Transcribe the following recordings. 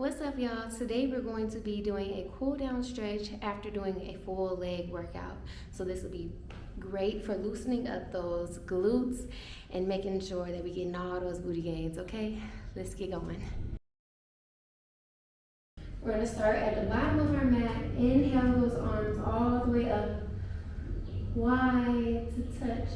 What's up, y'all? Today we're going to be doing a cool down stretch after doing a full leg workout. So this will be great for loosening up those glutes and making sure that we get all those booty gains, okay? Let's get going. We're gonna start at the bottom of our mat. Inhale those arms all the way up, wide to touch.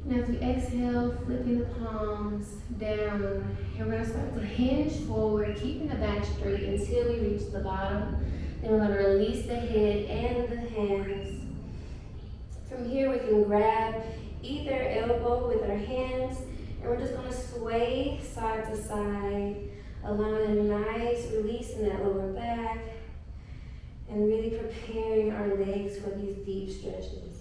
Now as we exhale, flipping the palms down, and we're gonna start to hinge forward, keeping the back straight until we reach the bottom. Then we're gonna release the head and the hands. From here, we can grab either elbow with our hands, and we're just gonna sway side to side, allowing a nice release in that lower back, and really preparing our legs for these deep stretches.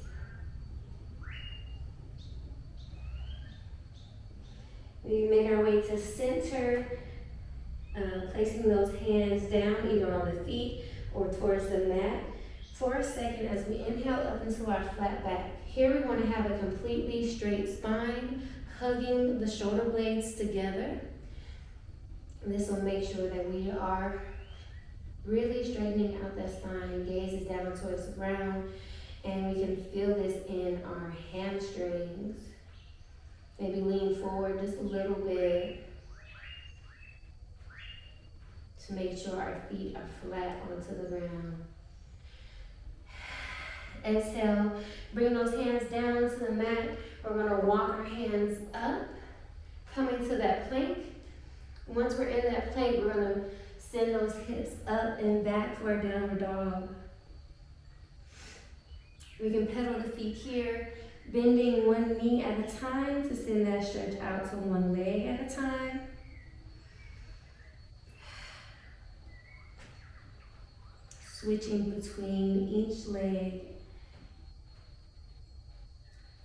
We make our way to center, placing those hands down either on the feet or towards the mat for a second as we inhale up into our flat back. Here we want to have a completely straight spine, hugging the shoulder blades together. This will make sure that we are really straightening out that spine, gaze is down towards the ground, and we can feel this in our hamstrings. Maybe lean forward just a little bit to make sure our feet are flat onto the ground. Exhale, bring those hands down to the mat. We're gonna walk our hands up, coming to that plank. Once we're in that plank, we're gonna send those hips up and back for a downward dog. We can pedal the feet here, bending one knee at a time to send that stretch out to one leg at a time. Switching between each leg,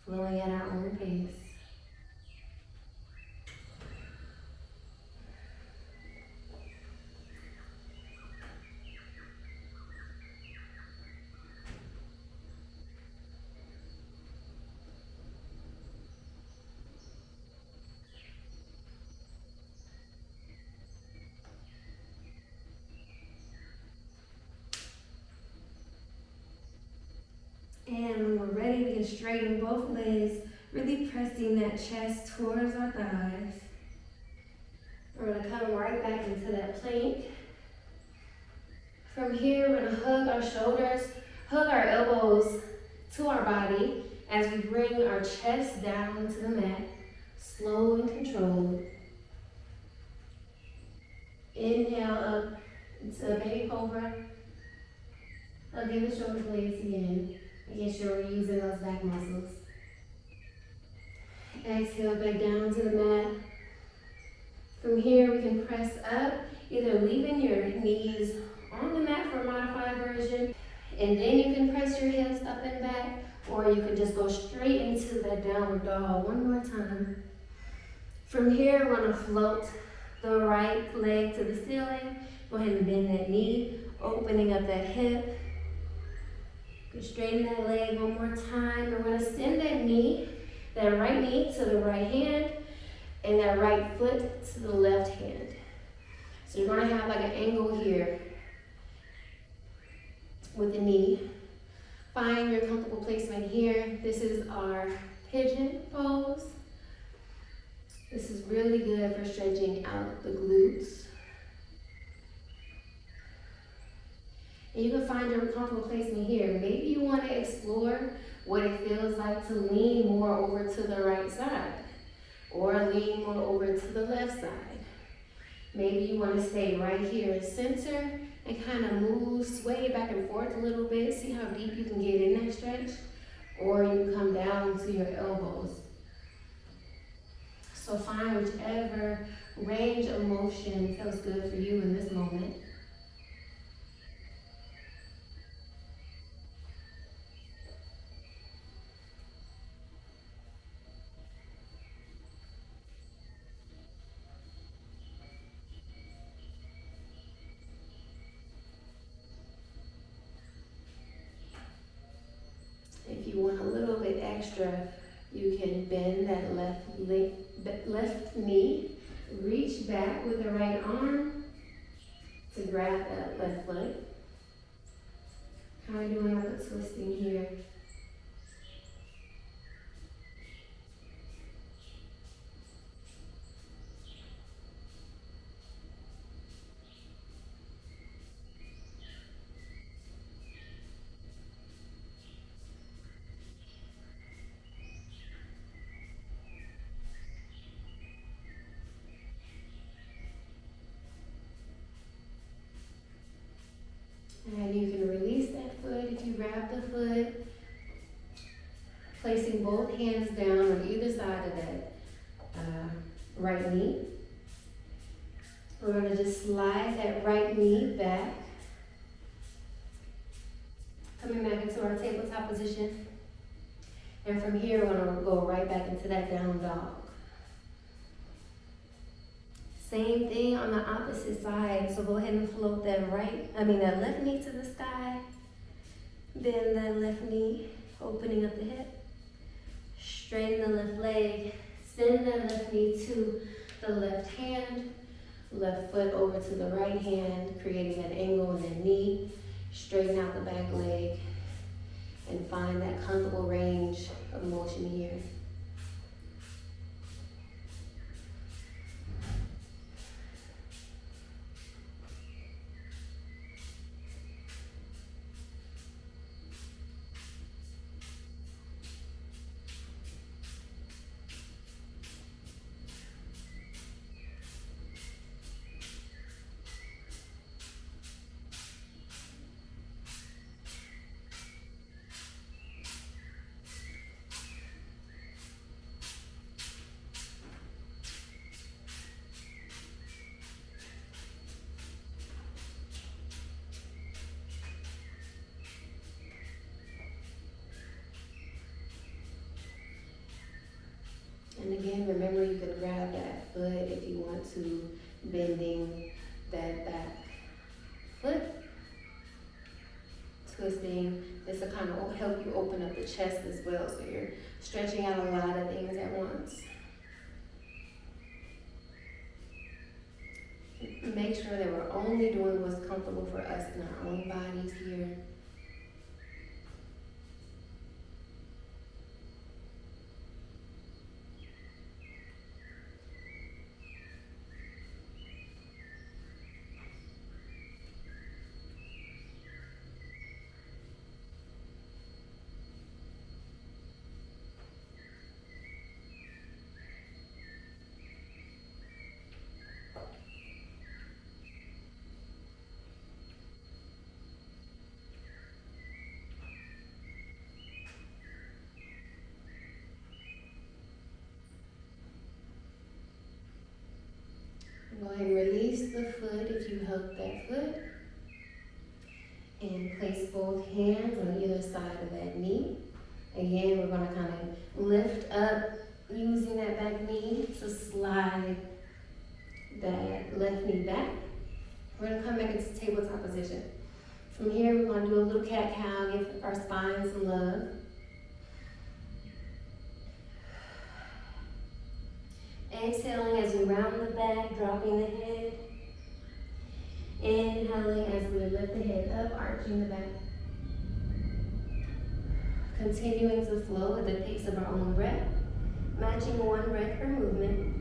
flowing at our own pace. And when we're ready, we can straighten both legs, really pressing that chest towards our thighs. We're gonna come right back into that plank. From here, we're gonna hug our shoulders, hug our elbows to our body as we bring our chest down to the mat, slow and controlled. Inhale up into a baby cobra. Hugging the shoulder blades again. Making sure we're using those back muscles. Exhale back down to the mat. From here, we can press up, either leaving your knees on the mat for a modified version, and then you can press your hips up and back, or you can just go straight into that downward dog. One more time. From here, we're gonna float the right leg to the ceiling. Go ahead and bend that knee, opening up that hip. Straighten that leg one more time. We're gonna send that right knee to the right hand, and that right foot to the left hand. So you're gonna have like an angle here with the knee. Find your comfortable placement here. This is our pigeon pose. This is really good for stretching out the glutes. And you can find your comfortable placement here. Maybe you want to explore what it feels like to lean more over to the right side, or lean more over to the left side. Maybe you want to stay right here in center and kind of move, sway back and forth a little bit. See how deep you can get in that stretch, or you can come down to your elbows. So find whichever range of motion feels good for you in this moment. If you want a little bit extra, you can bend that left knee, reach back with the right arm, left foot. How are you doing with the twisting here? And you can release that foot if you grab the foot, placing both hands down on either side of that right knee. We're going to just slide that right knee back, coming back into our tabletop position. And from here, we're going to go right back into that down dog. Same thing on the opposite side. So go ahead and float that that left knee to the sky. Bend that left knee, opening up the hip. Straighten the left leg. Send that left knee to the left hand. Left foot over to the right hand, creating that angle in the knee. Straighten out the back leg and find that comfortable range of motion here. And again, remember you can grab that foot if you want to, bending that back foot. Twisting, this will kind of help you open up the chest as well, so you're stretching out a lot of things at once. Make sure that we're only doing what's comfortable for us in our own bodies here. Go ahead and release the foot if you hook that foot. And place both hands on either side of that knee. Again, we're going to kind of lift up using that back knee to slide that left knee back. We're going to come back into tabletop position. From here, we're going to do a little cat-cow, give our spine some love. Exhaling as we round the back, dropping the head. Inhaling as we lift the head up, arching the back. Continuing to flow at the pace of our own breath, matching one breath per movement.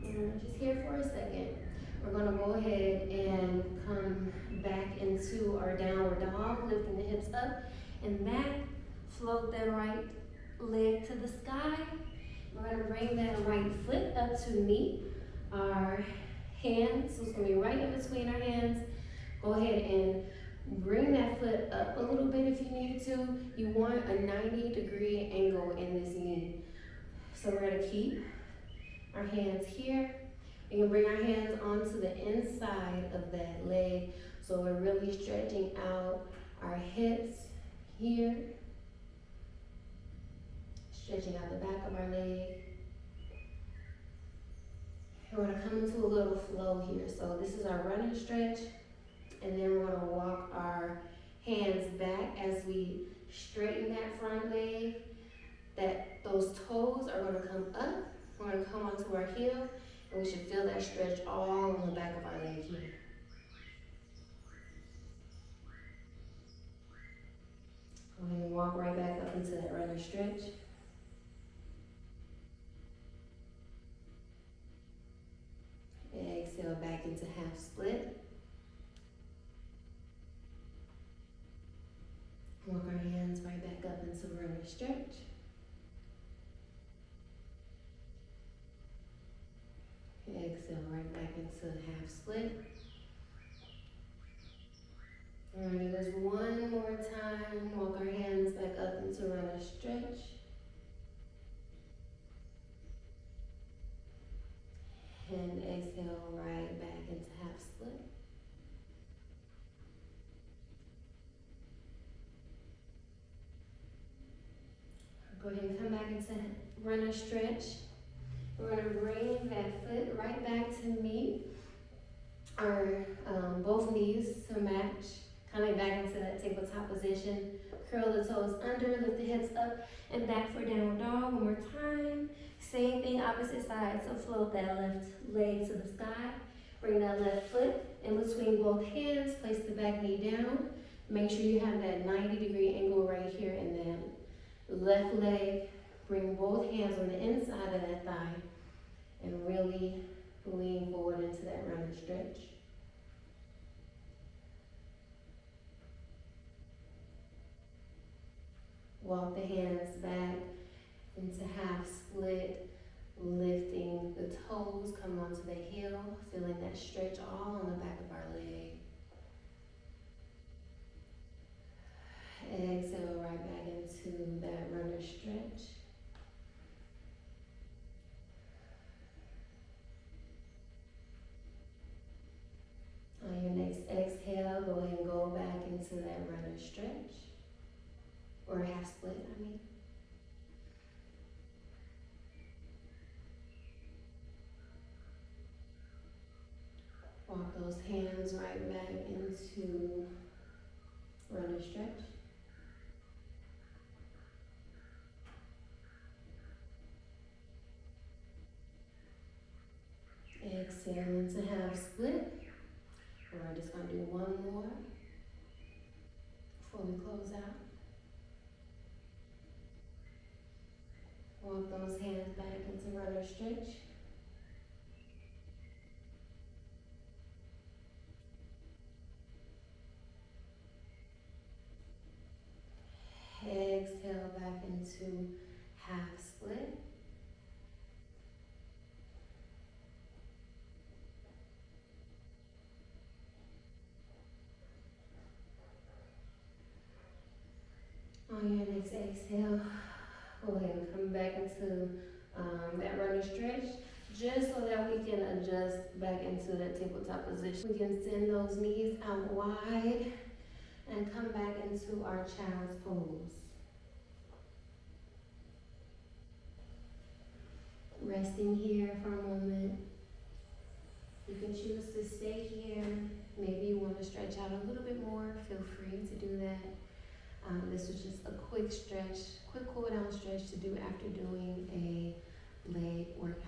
Just here for a second. We're going to go ahead and come back into our downward dog, lifting the hips up and back. Float that right leg to the sky. We're going to bring that right foot up to meet our hands. So it's going to be right in between our hands. Go ahead and bring that foot up a little bit if you need to. You want a 90-degree angle in this knee. So we're going to keep our hands here. We can bring our hands onto the inside of that leg. So we're really stretching out our hips here. Stretching out the back of our leg. We're going to come into a little flow here. So this is our running stretch. And then we're gonna walk our hands back as we straighten that front leg. Those toes are gonna come up. We're gonna come onto our heel, and we should feel that stretch all on the back of our leg here. Go ahead and walk right back up into that runner stretch. Exhale back into half split. Walk our hands right back up into runner stretch. Exhale right back into half split. Alright, just one more time. Walk our hands back up into runner stretch. And exhale right back into half split. Go ahead and come back into runner stretch. We're going to bring that foot right back to meet our both knees to match. Coming back into that tabletop position. Curl the toes under, lift the hips up and back for downward dog. One more time. Same thing, opposite side. So float that left leg to the sky. Bring that left foot in between both hands. Place the back knee down. Make sure you have that 90-degree angle right here in that left leg. Bring both hands on the inside of that thigh and really lean forward into that runner stretch. Walk the hands back into half split, lifting the toes, come onto the heel, feeling that stretch all on the back of our leg. Exhale right back into that runner stretch. On your next exhale, go ahead and go back into that runner stretch. Or half split, I mean. Walk those hands right back into runner stretch. Exhale into half split. We're just going to do one more before we close out. Walk those hands back into runner stretch. Exhale back into half split. On your next exhale, go ahead and come back into that runner stretch, just so that we can adjust back into that tabletop position. We can send those knees out wide and come back into our child's pose. Resting here for a moment. You can choose to stay here. Maybe you want to stretch out a little bit more. Feel free to do that. This was just a quick stretch, quick cool down stretch to do after doing a leg workout.